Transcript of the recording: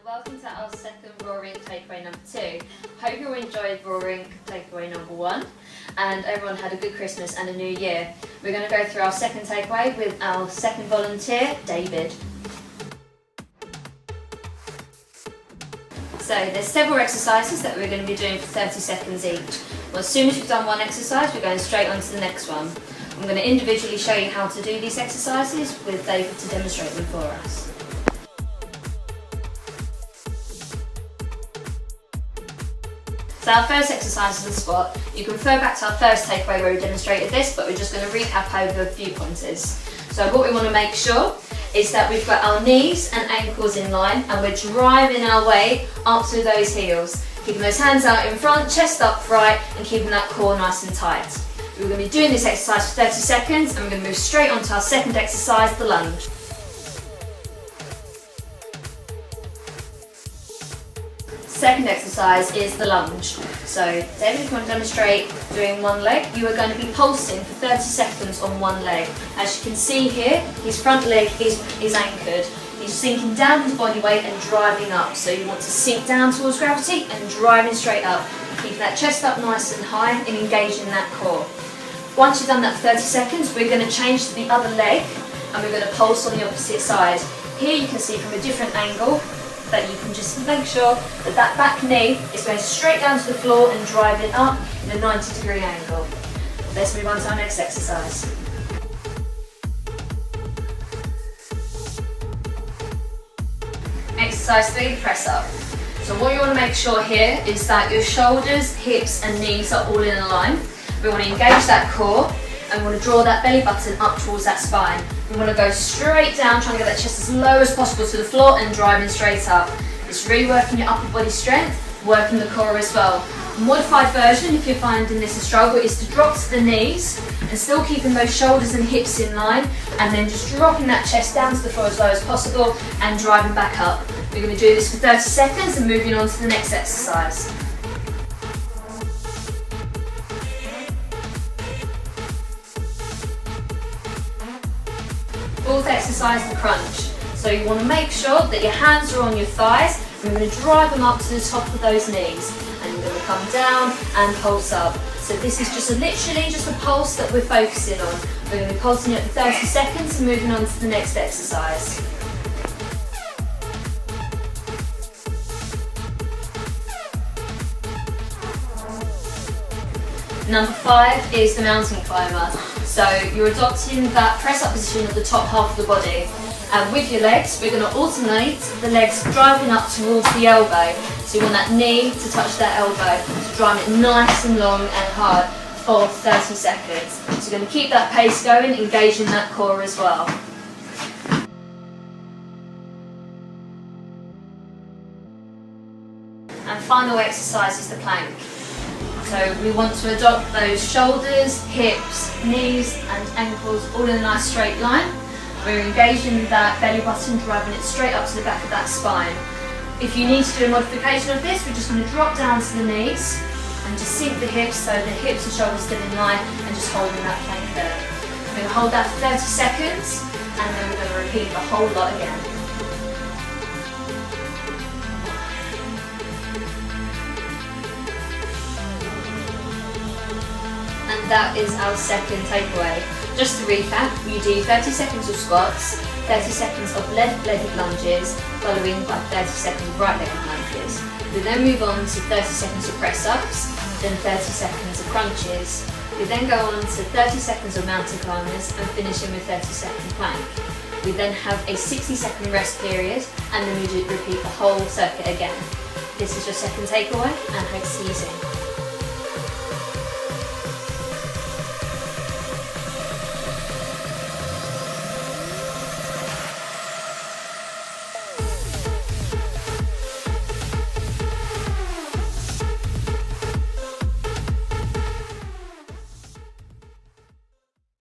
welcome to our second Raw Rink takeaway number 2. Hope you all enjoyed Raw Rink takeaway number 1 and everyone had a good Christmas and a new year. We're going to go through our second takeaway with our second volunteer, David. So there's several exercises that we're going to be doing for 30 seconds each. Well, as soon as we've done one exercise, we're going straight on to the next one. I'm going to individually show you how to do these exercises with David to demonstrate them for us. So our first exercise is the squat. You can refer back to our first takeaway where we demonstrated this, but we're just going to recap over a few pointers. So what we want to make sure is that we've got our knees and ankles in line and we're driving our way up to those heels. Keeping those hands out in front, chest upright and keeping that core nice and tight. We're going to be doing this exercise for 30 seconds and we're going to move straight on to our second exercise, the lunge. Second exercise is the lunge. So David, if you want to demonstrate doing one leg, you are going to be pulsing for 30 seconds on one leg. As you can see here, his front leg is anchored. He's sinking down his body weight and driving up. So you want to sink down towards gravity and driving straight up. Keep that chest up nice and high and engaging that core. Once you've done that for 30 seconds, we're going to change to the other leg and we're going to pulse on the opposite side. Here you can see from a different angle that you can just make sure that that back knee is going straight down to the floor and driving up in a 90-degree angle. Let's move on to our next exercise. Exercise 3, the press up. So what you want to make sure here is that your shoulders, hips and knees are all in a line. We want to engage that core and we want to draw that belly button up towards that spine. We want to go straight down, trying to get that chest as low as possible to the floor and driving straight up. It's really working your upper body strength, working the core as well. A modified version, if you're finding this a struggle, is to drop to the knees and still keeping those shoulders and hips in line and then just dropping that chest down to the floor as low as possible and driving back up. We're going to do this for 30 seconds and moving on to the next exercise. Fourth exercise, the crunch. So you want to make sure that your hands are on your thighs and you're going to drive them up to the top of those knees and you're going to come down and pulse up. So this is just literally just a pulse that we're focusing on. We're going to be pulsing it for 30 seconds and moving on to the next exercise. Number 5 is the mountain climber. So you're adopting that press up position at the top half of the body. And with your legs, we're going to alternate the legs driving up towards the elbow. So you want that knee to touch that elbow. So drive it nice and long and hard for 30 seconds. So you're going to keep that pace going, engaging that core as well. And final exercise is the plank. So we want to adopt those shoulders, hips, knees and ankles all in a nice straight line. We're engaging that belly button, driving it straight up to the back of that spine. If you need to do a modification of this, we're just going to drop down to the knees and just sink the hips so the hips and shoulders still in line and just holding that plank there. We're going to hold that for 30 seconds and then we're going to repeat the whole lot again. And that is our second takeaway. Just to recap, you do 30 seconds of squats, 30 seconds of left-legged lunges, following by 30 seconds of right-legged lunges. We then move on to 30 seconds of press-ups, then 30 seconds of crunches. We then go on to 30 seconds of mountain climbers and finishing with 30-second plank. We then have a 60-second rest period and then we repeat the whole circuit again. This is your second takeaway and hope to see you soon.